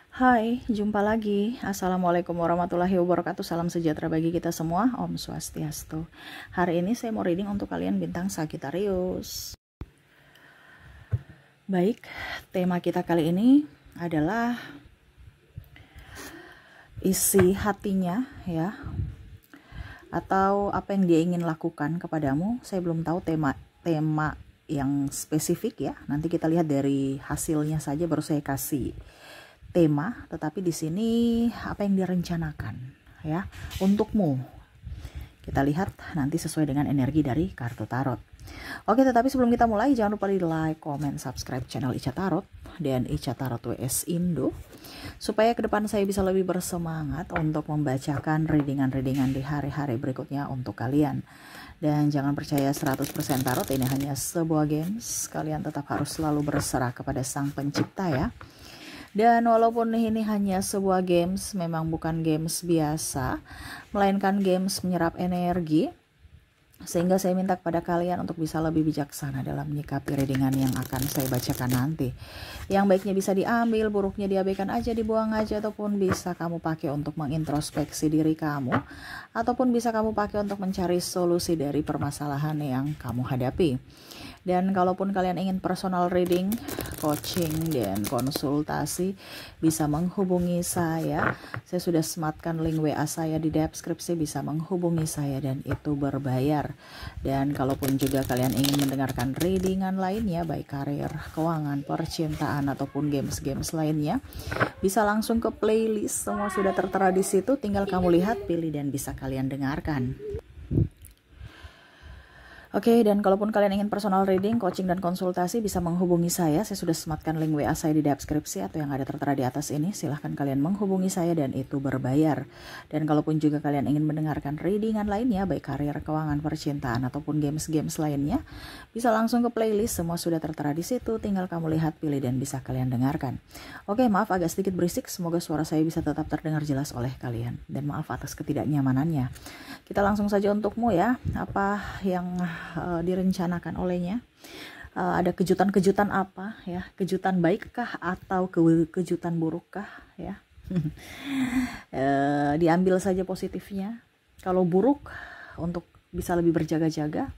Hai, jumpa lagi. Assalamualaikum warahmatullahi wabarakatuh. Salam sejahtera bagi kita semua. Om Swastiastu. Hari ini saya mau reading untuk kalian bintang Sagittarius. Baik, tema kita kali ini adalah isi hatinya ya, atau apa yang dia ingin lakukan kepadamu. Saya belum tahu tema yang spesifik ya. Nanti kita lihat dari hasilnya saja baru saya kasih tema, tetapi di sini apa yang direncanakan ya untukmu. Kita lihat nanti sesuai dengan energi dari kartu tarot. Oke, tetapi sebelum kita mulai jangan lupa di like, comment, subscribe channel Ica Tarot dan Ica Tarot WS Indo supaya ke depan saya bisa lebih bersemangat untuk membacakan readingan-readingan di hari-hari berikutnya untuk kalian. Dan jangan percaya 100% tarot, ini hanya sebuah games. Kalian tetap harus selalu berserah kepada Sang Pencipta ya. Dan walaupun ini hanya sebuah games, memang bukan games biasa, melainkan games menyerap energi, sehingga saya minta kepada kalian untuk bisa lebih bijaksana dalam menyikapi readingan yang akan saya bacakan nanti. Yang baiknya bisa diambil, buruknya diabaikan aja, dibuang aja, ataupun bisa kamu pakai untuk mengintrospeksi diri kamu, ataupun bisa kamu pakai untuk mencari solusi dari permasalahan yang kamu hadapi. Dan kalaupun kalian ingin personal reading, coaching, dan konsultasi, bisa menghubungi saya. Saya sudah sematkan link WA saya di deskripsi, bisa menghubungi saya dan itu berbayar. Dan kalaupun juga kalian ingin mendengarkan readingan lainnya, baik karir, keuangan, percintaan, ataupun games-games lainnya, bisa langsung ke playlist. Semua sudah tertera di situ, tinggal kamu lihat, pilih, dan bisa kalian dengarkan. Oke, dan kalaupun kalian ingin personal reading, coaching, dan konsultasi, bisa menghubungi saya. Saya sudah sematkan link WA saya di deskripsi atau yang ada tertera di atas ini. Silahkan kalian menghubungi saya dan itu berbayar. Dan kalaupun juga kalian ingin mendengarkan readingan lainnya, baik karir, keuangan, percintaan, ataupun games-games lainnya, bisa langsung ke playlist. Semua sudah tertera di situ. Tinggal kamu lihat, pilih, dan bisa kalian dengarkan. Oke, maaf agak sedikit berisik. Semoga suara saya bisa tetap terdengar jelas oleh kalian. Dan maaf atas ketidaknyamanannya. Kita langsung saja untukmu ya. Apa yang direncanakan olehnya, ada kejutan-kejutan apa ya, kejutan baikkah atau kejutan burukkah ya. Diambil saja positifnya. Kalau buruk untuk bisa lebih berjaga-jaga,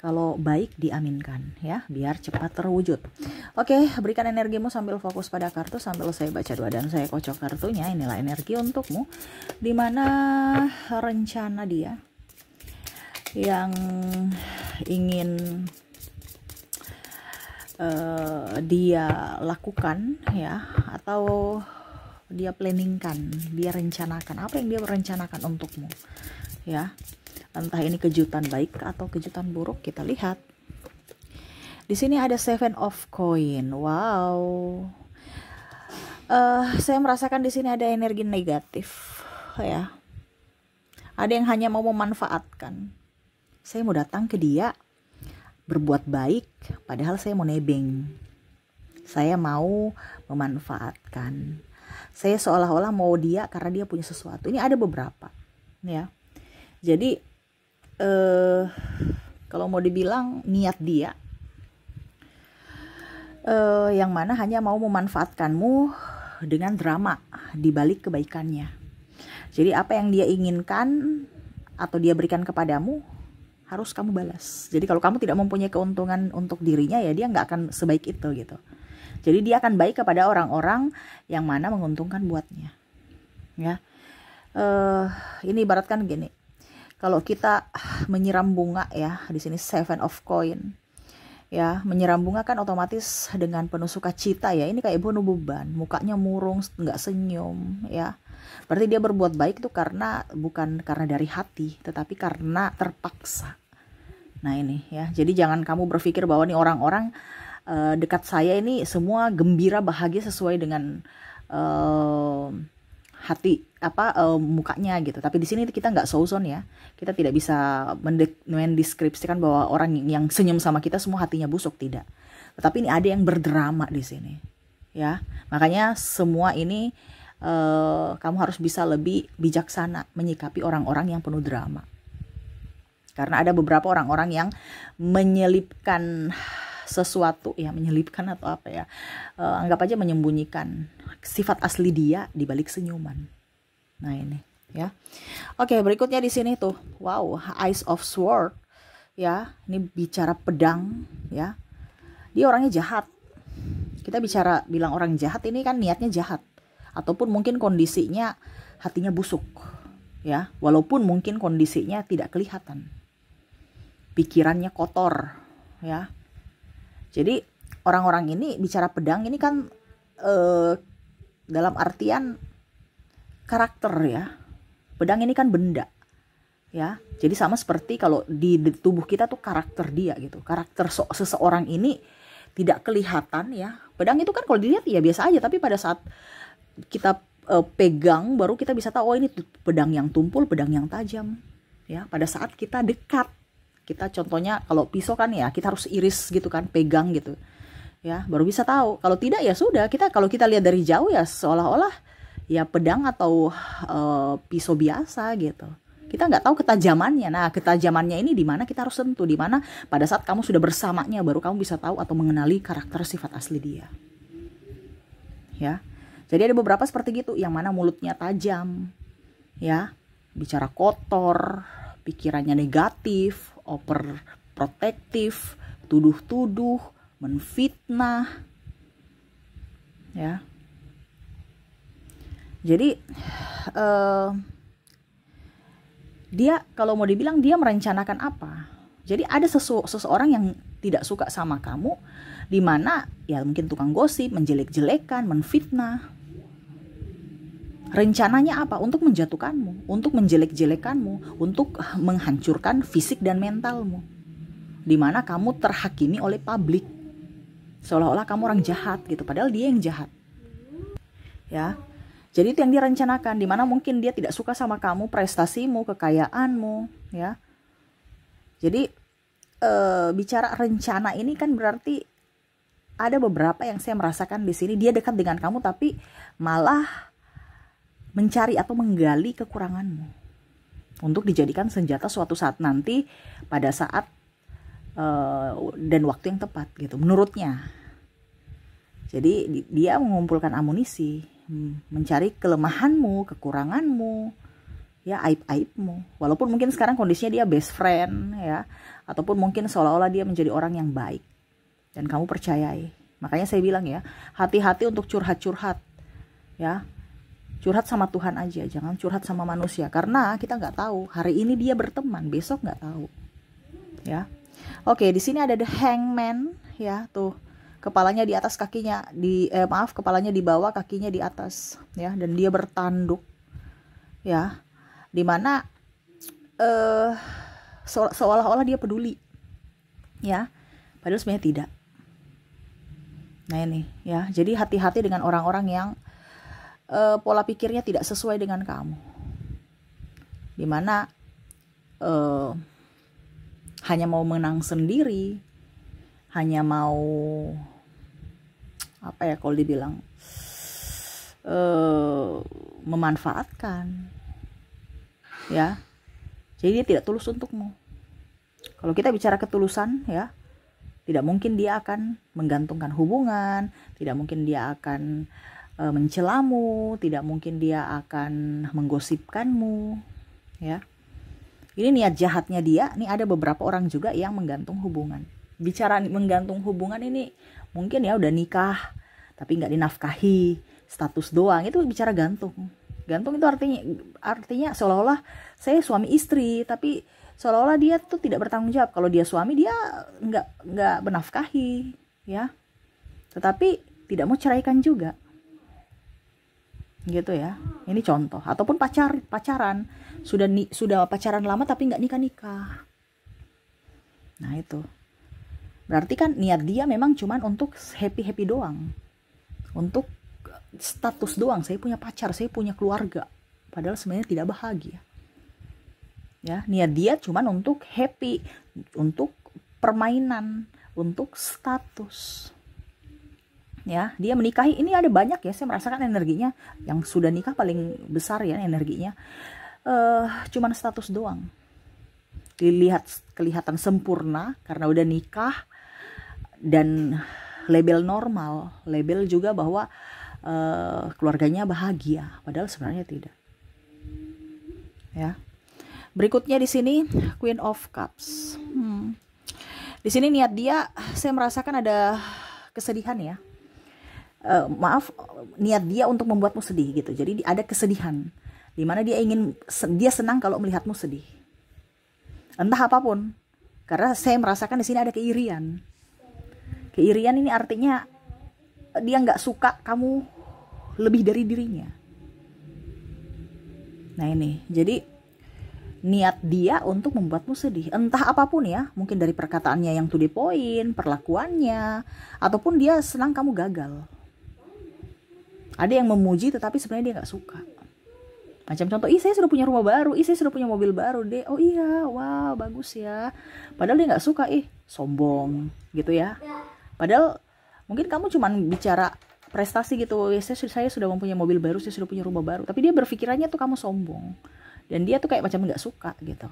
kalau baik diaminkan ya, biar cepat terwujud. Oke, berikan energimu sambil fokus pada kartu sambil saya baca doa dan saya kocok kartunya. Inilah energi untukmu, dimana rencana dia yang ingin dia lakukan ya, atau dia planningkan, dia rencanakan. Apa yang dia rencanakan untukmu ya, entah ini kejutan baik atau kejutan buruk. Kita lihat di sini ada Seven of Coin. Wow, saya merasakan di sini ada energi negatif ya, ada yang hanya mau memanfaatkan. Saya mau datang ke dia berbuat baik, padahal saya mau nebeng. Saya mau memanfaatkan. Saya seolah-olah mau dia karena dia punya sesuatu. Ini ada beberapa, ya. Jadi kalau mau dibilang niat dia, yang mana hanya mau memanfaatkanmu dengan drama di balik kebaikannya. Jadi apa yang dia inginkan atau dia berikan kepadamu, harus kamu balas. Jadi kalau kamu tidak mempunyai keuntungan untuk dirinya, ya dia nggak akan sebaik itu gitu. Jadi dia akan baik kepada orang-orang yang mana menguntungkan buatnya. Ya, ini ibaratkan gini. Kalau kita menyiram bunga ya, di sini Seven of Coin. Ya, menyiram bunga kan otomatis dengan penuh sukacita ya. Ini kayak bunuh beban, mukanya murung, nggak senyum ya. Berarti dia berbuat baik itu bukan karena dari hati, tetapi karena terpaksa. Nah ini ya, jadi jangan kamu berpikir bahwa nih orang-orang dekat saya ini semua gembira bahagia sesuai dengan hati mukanya gitu. Tapi di sini kita nggak suzon ya, kita tidak bisa mendeskripsikan bahwa orang yang senyum sama kita semua hatinya busuk, tidak. Tetapi ini ada yang berdrama di sini ya. Makanya semua ini kamu harus bisa lebih bijaksana menyikapi orang-orang yang penuh drama. Karena ada beberapa orang-orang yang menyelipkan sesuatu ya, menyelipkan atau apa ya, anggap aja menyembunyikan sifat asli dia di balik senyuman. Nah ini ya. Oke, berikutnya di sini tuh, wow, Ace of Sword ya. Ini bicara pedang ya. Dia orangnya jahat. Kita bilang orang jahat ini kan niatnya jahat, ataupun mungkin kondisinya hatinya busuk ya, walaupun mungkin kondisinya tidak kelihatan, pikirannya kotor ya. Jadi orang-orang ini bicara pedang ini kan dalam artian karakter ya. Pedang ini kan benda ya. Jadi sama seperti kalau di tubuh kita tuh karakter dia gitu. Karakter seseorang ini tidak kelihatan ya. Pedang itu kan kalau dilihat ya biasa aja, tapi pada saat kita pegang baru kita bisa tahu, oh ini pedang yang tumpul, pedang yang tajam ya. Pada saat kita dekat, kita contohnya kalau pisau kan ya kita harus iris gitu kan, pegang gitu ya, baru bisa tahu. Kalau tidak ya sudah, kalau kita lihat dari jauh ya seolah-olah ya pedang atau pisau biasa gitu. Kita nggak tahu ketajamannya. Nah, ketajamannya ini di mana kita harus sentuh, di mana pada saat kamu sudah bersamanya baru kamu bisa tahu atau mengenali karakter sifat asli dia. Ya. Jadi ada beberapa seperti gitu, yang mana mulutnya tajam, ya, bicara kotor, pikirannya negatif, overprotektif, tuduh-tuduh, menfitnah, ya. Jadi dia kalau mau dibilang dia merencanakan apa? Jadi ada seseorang yang tidak suka sama kamu, di mana ya mungkin tukang gosip, menjelek-jelekan, menfitnah. Rencananya apa? Untuk menjatuhkanmu, untuk menjelek-jelekanmu, untuk menghancurkan fisik dan mentalmu. Di mana kamu terhakimi oleh publik. Seolah-olah kamu orang jahat gitu, padahal dia yang jahat. Ya. Jadi itu yang dia rencanakan, di mana mungkin dia tidak suka sama kamu, prestasimu, kekayaanmu, ya. Jadi bicara rencana ini kan berarti ada beberapa yang saya merasakan di sini, dia dekat dengan kamu tapi malah mencari atau menggali kekuranganmu untuk dijadikan senjata suatu saat nanti pada saat dan waktu yang tepat gitu menurutnya. Jadi dia mengumpulkan amunisi, mencari kelemahanmu, kekuranganmu, ya aib-aibmu. Walaupun mungkin sekarang kondisinya dia best friend ya, ataupun mungkin seolah-olah dia menjadi orang yang baik dan kamu percayai. Makanya saya bilang ya, hati-hati untuk curhat-curhat ya. Curhat sama Tuhan aja, jangan curhat sama manusia, karena kita nggak tahu hari ini dia berteman, besok nggak tahu ya. Oke, di sini ada the hangman ya, tuh kepalanya di atas, kakinya kepalanya di bawah, kakinya di atas ya, dan dia bertanduk ya, dimana seolah-olah dia peduli ya, padahal sebenarnya tidak. Nah ini ya, jadi hati-hati dengan orang-orang yang pola pikirnya tidak sesuai dengan kamu, dimana hanya mau menang sendiri, hanya mau apa ya kalau dibilang memanfaatkan ya. Jadi dia tidak tulus untukmu. Kalau kita bicara ketulusan ya, tidak mungkin dia akan menggantungkan hubungan, tidak mungkin dia akan mencelamu, tidak mungkin dia akan menggosipkanmu ya. Ini niat jahatnya dia. Nih ada beberapa orang juga yang menggantung hubungan. Bicara menggantung hubungan ini mungkin ya udah nikah tapi nggak dinafkahi, status doang, itu bicara gantung. Gantung itu artinya seolah-olah saya suami istri, tapi seolah-olah dia tuh tidak bertanggung jawab. Kalau dia suami, dia nggak menafkahi ya, tetapi tidak mau ceraikan juga gitu ya. Ini contoh. Ataupun pacaran sudah pacaran lama tapi nggak nikah. Nah itu berarti kan niat dia memang cuman untuk happy doang, untuk status doang. Saya punya pacar, saya punya keluarga, padahal sebenarnya tidak bahagia ya. Niat dia cuman untuk happy, untuk permainan, untuk status ya. Dia menikahi, ini ada banyak ya, saya merasakan energinya yang sudah nikah paling besar ya energinya, cuman status doang, kelihatan sempurna karena udah nikah, dan label normal, label juga bahwa keluarganya bahagia, padahal sebenarnya tidak. Ya. Berikutnya di sini Queen of Cups. Di sini niat dia, saya merasakan ada kesedihan ya. Niat dia untuk membuatmu sedih gitu. Jadi ada kesedihan, dimana dia senang kalau melihatmu sedih. Entah apapun. Karena saya merasakan di sini ada keirian. Keirian ini artinya dia nggak suka kamu lebih dari dirinya. Nah ini, jadi niat dia untuk membuatmu sedih. Entah apapun ya, mungkin dari perkataannya yang to the point, perlakuannya, ataupun dia senang kamu gagal. Ada yang memuji tetapi sebenarnya dia gak suka. Macam contoh, saya sudah punya rumah baru, saya sudah punya mobil baru deh. Oh iya, wow bagus ya. Padahal dia gak suka, sombong gitu ya. Padahal mungkin kamu cuman bicara prestasi gitu, saya sudah mempunyai mobil baru, saya sudah punya rumah baru. Tapi dia berpikirannya tuh kamu sombong. Dan dia tuh kayak macam gak suka gitu.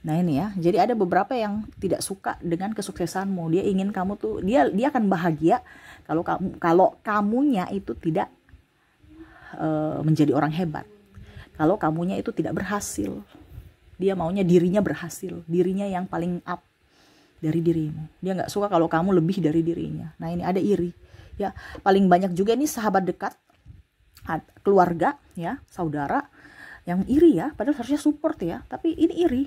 Nah ini ya, jadi ada beberapa yang tidak suka dengan kesuksesanmu. Dia ingin kamu tuh, dia akan bahagia kalau kamunya itu tidak menjadi orang hebat. Kalau kamunya itu tidak berhasil. Dia maunya dirinya berhasil, dirinya yang paling up dari dirimu. Dia gak suka kalau kamu lebih dari dirinya. Nah ini ada iri. Ya, paling banyak juga nih sahabat dekat, keluarga ya, saudara yang iri ya, padahal harusnya support ya, tapi ini iri.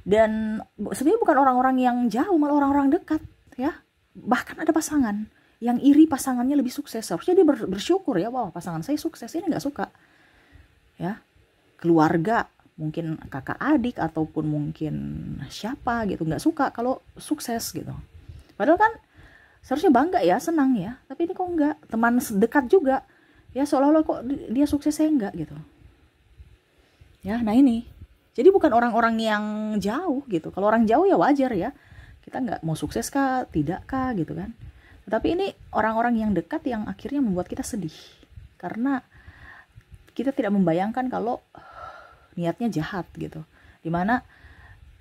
Dan sebenarnya bukan orang-orang yang jauh, malah orang-orang dekat ya. Bahkan ada pasangan yang iri pasangannya lebih sukses, harusnya dia bersyukur ya, wah pasangan saya sukses, ini nggak suka ya. Keluarga, mungkin kakak adik ataupun mungkin siapa gitu, nggak suka kalau sukses gitu. Padahal kan seharusnya bangga ya, senang ya, tapi ini kok enggak. Teman dekat juga ya, seolah-olah kok dia sukses saya enggak gitu ya. Nah ini, jadi bukan orang-orang yang jauh gitu. Kalau orang jauh ya wajar ya, kita nggak mau sukses kah, tidak kah gitu kan. Tapi ini orang-orang yang dekat yang akhirnya membuat kita sedih, karena kita tidak membayangkan kalau niatnya jahat gitu, dimana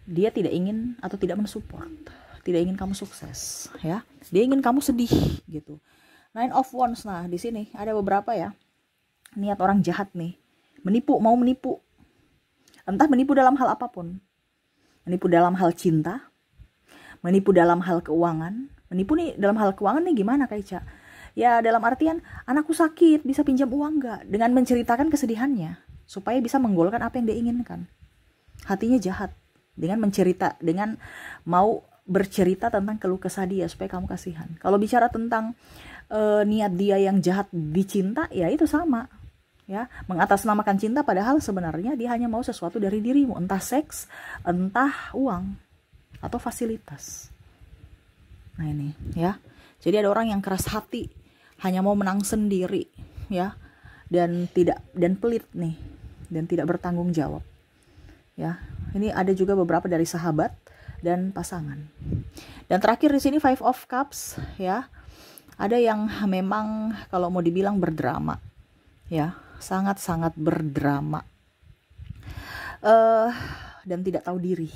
dia tidak ingin atau tidak mensupport, tidak ingin kamu sukses ya, dia ingin kamu sedih gitu. Nine of Wands. Nah di sini ada beberapa ya niat orang jahat nih, mau menipu. Entah menipu dalam hal apapun. Menipu dalam hal cinta, menipu dalam hal keuangan. Menipu nih dalam hal keuangan nih gimana Kak Ica? Ya dalam artian, anakku sakit, bisa pinjam uang nggak? Dengan menceritakan kesedihannya, supaya bisa menggolkan apa yang dia inginkan. Hatinya jahat, dengan mau bercerita tentang keluh kesah dia, supaya kamu kasihan. Kalau bicara tentang niat dia yang jahat di cinta, ya itu sama. Ya, mengatasnamakan cinta padahal sebenarnya dia hanya mau sesuatu dari dirimu, entah seks, entah uang atau fasilitas. Nah ini ya. Jadi ada orang yang keras hati, hanya mau menang sendiri ya, dan pelit nih, dan tidak bertanggung jawab. Ya, ini ada juga beberapa dari sahabat dan pasangan. Dan terakhir di sini Five of Cups ya. Ada yang memang kalau mau dibilang berdrama. Ya, sangat-sangat berdrama dan tidak tahu diri.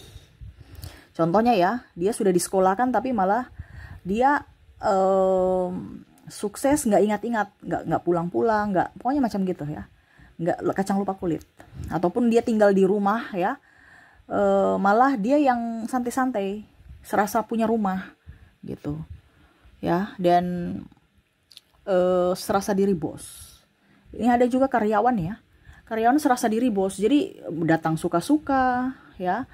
Contohnya ya, dia sudah disekolahkan tapi malah dia sukses nggak ingat-ingat, nggak pulang-pulang, nggak, pokoknya macam gitu ya, nggak kacang lupa kulit. Ataupun dia tinggal di rumah ya, malah dia yang santai-santai, serasa punya rumah gitu ya, dan serasa diri bos. Ini ada juga karyawan ya, karyawan serasa diri bos, jadi datang suka-suka ya,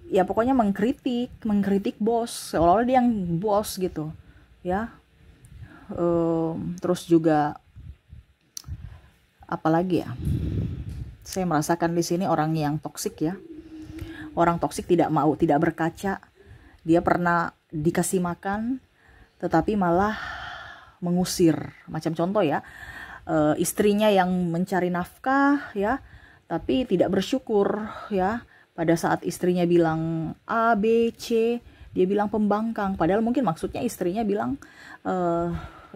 ya pokoknya mengkritik bos, seolah-olah dia yang bos gitu ya. Terus juga apalagi ya, saya merasakan di sini orang yang toksik ya, orang toksik tidak berkaca. Dia pernah dikasih makan tetapi malah mengusir. Macam contoh ya, istrinya yang mencari nafkah ya, tapi tidak bersyukur ya. Pada saat istrinya bilang A, B, C, dia bilang pembangkang. Padahal mungkin maksudnya istrinya bilang,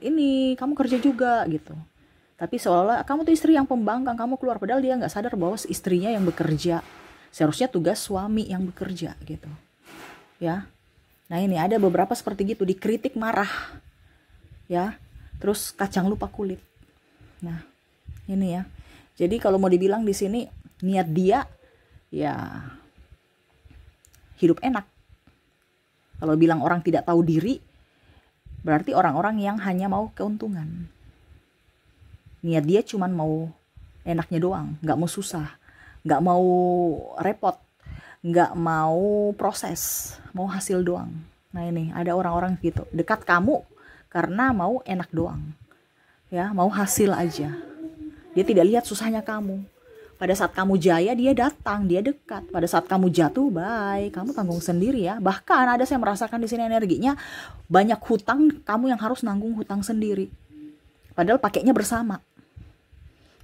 ini kamu kerja juga gitu. Tapi seolah-olah kamu tuh istri yang pembangkang, kamu keluar. Padahal dia nggak sadar bahwa istrinya yang bekerja. Seharusnya tugas suami yang bekerja gitu. Ya. Nah ini ada beberapa seperti gitu, dikritik marah. ya. Terus kacang lupa kulit. Nah, ini ya. Jadi kalau mau dibilang di sini niat dia ya hidup enak. Kalau bilang orang tidak tahu diri, berarti orang-orang yang hanya mau keuntungan. Niat dia cuman mau enaknya doang, nggak mau susah, nggak mau repot, nggak mau proses, mau hasil doang. Nah ini ada orang-orang gitu, dekat kamu karena mau enak doang, ya mau hasil aja. Dia tidak lihat susahnya kamu. Pada saat kamu jaya dia datang, dia dekat. Pada saat kamu jatuh, bye, kamu tanggung sendiri ya. Bahkan ada saya merasakan di sini energinya banyak hutang, kamu yang harus nanggung hutang sendiri. Padahal pakainya bersama.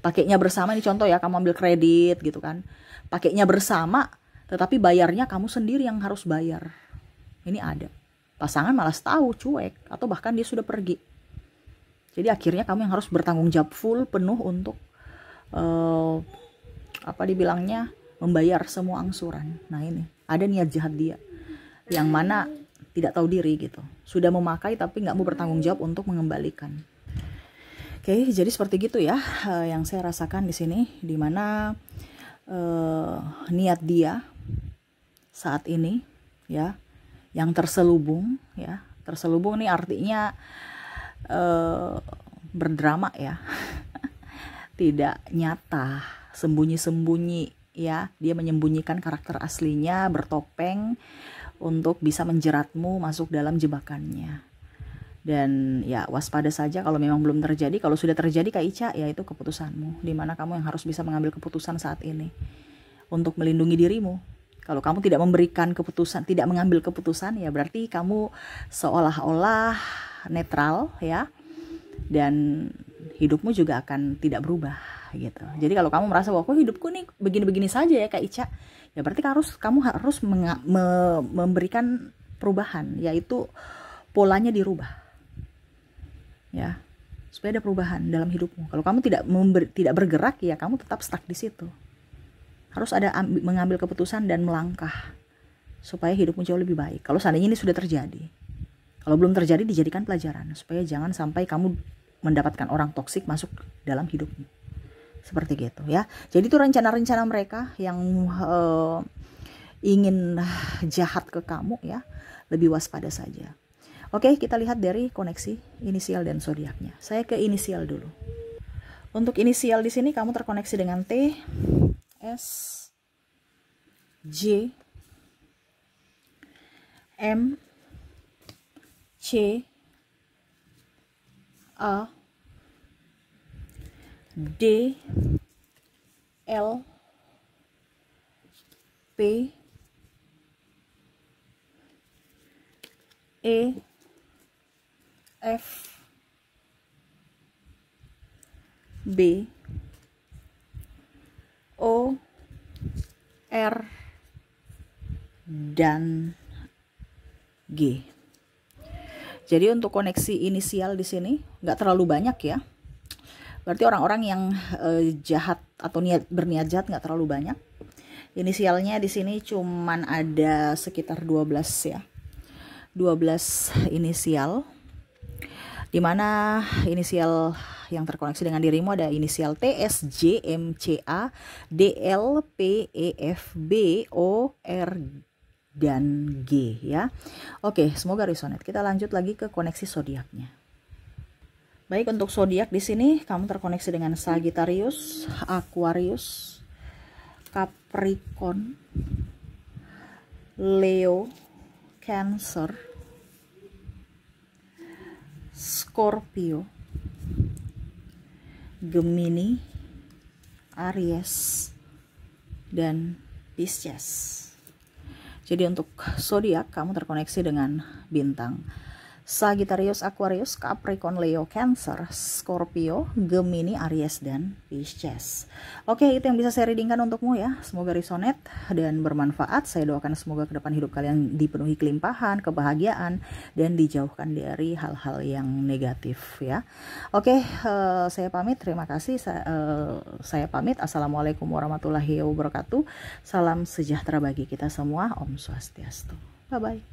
Pakainya bersama ini contoh ya, kamu ambil kredit gitu kan. Pakainya bersama, tetapi bayarnya kamu sendiri yang harus bayar. Ini ada. Pasangan malas tahu, cuek, atau bahkan dia sudah pergi. Jadi akhirnya kamu yang harus bertanggung jawab full, penuh untuk apa dibilangnya, membayar semua angsuran. Nah ini ada niat jahat dia yang mana tidak tahu diri gitu, sudah memakai tapi nggak mau bertanggung jawab untuk mengembalikan. Oke, jadi seperti gitu ya yang saya rasakan di sini, dimana niat dia saat ini ya yang terselubung ya. Terselubung nih artinya berdrama ya. Tidak nyata, sembunyi-sembunyi ya. Dia menyembunyikan karakter aslinya, bertopeng untuk bisa menjeratmu masuk dalam jebakannya. Dan ya waspada saja kalau memang belum terjadi. Kalau sudah terjadi Kak Ica, ya itu keputusanmu, dimana kamu yang harus bisa mengambil keputusan saat ini untuk melindungi dirimu. Kalau kamu tidak memberikan keputusan, tidak mengambil keputusan, ya berarti kamu seolah-olah netral ya. Dan hidupmu juga akan tidak berubah gitu. Jadi kalau kamu merasa bahwa kok hidupku nih begini-begini saja ya Kak Ica, ya berarti kamu harus memberikan perubahan, yaitu polanya dirubah ya, supaya ada perubahan dalam hidupmu. Kalau kamu tidak bergerak, ya kamu tetap stuck di situ. Harus ada mengambil keputusan dan melangkah supaya hidupmu jauh lebih baik. Kalau seandainya ini sudah terjadi, kalau belum terjadi dijadikan pelajaran supaya jangan sampai kamu mendapatkan orang toksik masuk dalam hidupmu. Seperti gitu ya. Jadi itu rencana-rencana mereka yang ingin jahat ke kamu ya. Lebih waspada saja. Oke, kita lihat dari koneksi inisial dan zodiaknya. Saya ke inisial dulu. Untuk inisial di sini kamu terkoneksi dengan T, S, J, M, C, A, D, L, P, E, F, B, O, R, dan G. Jadi untuk koneksi inisial di sini nggak terlalu banyak ya. Berarti orang-orang yang jahat atau berniat jahat nggak terlalu banyak. Inisialnya di sini cuman ada sekitar 12 ya. 12 inisial. Dimana inisial yang terkoneksi dengan dirimu ada inisial T, S, J, M, C, A, D, L, P, E, F, B, O, R, dan G ya. Oke, semoga resonate. Kita lanjut lagi ke koneksi zodiaknya. Baik, untuk zodiak di sini kamu terkoneksi dengan Sagittarius, Aquarius, Capricorn, Leo, Cancer, Scorpio, Gemini, Aries, dan Pisces. Jadi untuk zodiak kamu terkoneksi dengan bintang Sagittarius, Aquarius, Capricorn, Leo, Cancer, Scorpio, Gemini, Aries, dan Pisces. Oke, itu yang bisa saya readingkan untukmu ya. Semoga resonate dan bermanfaat. Saya doakan semoga ke depan hidup kalian dipenuhi kelimpahan, kebahagiaan, dan dijauhkan dari hal-hal yang negatif ya. Oke, saya pamit. Terima kasih. Saya pamit. Assalamualaikum warahmatullahi wabarakatuh. Salam sejahtera bagi kita semua. Om Swastiastu. Bye-bye.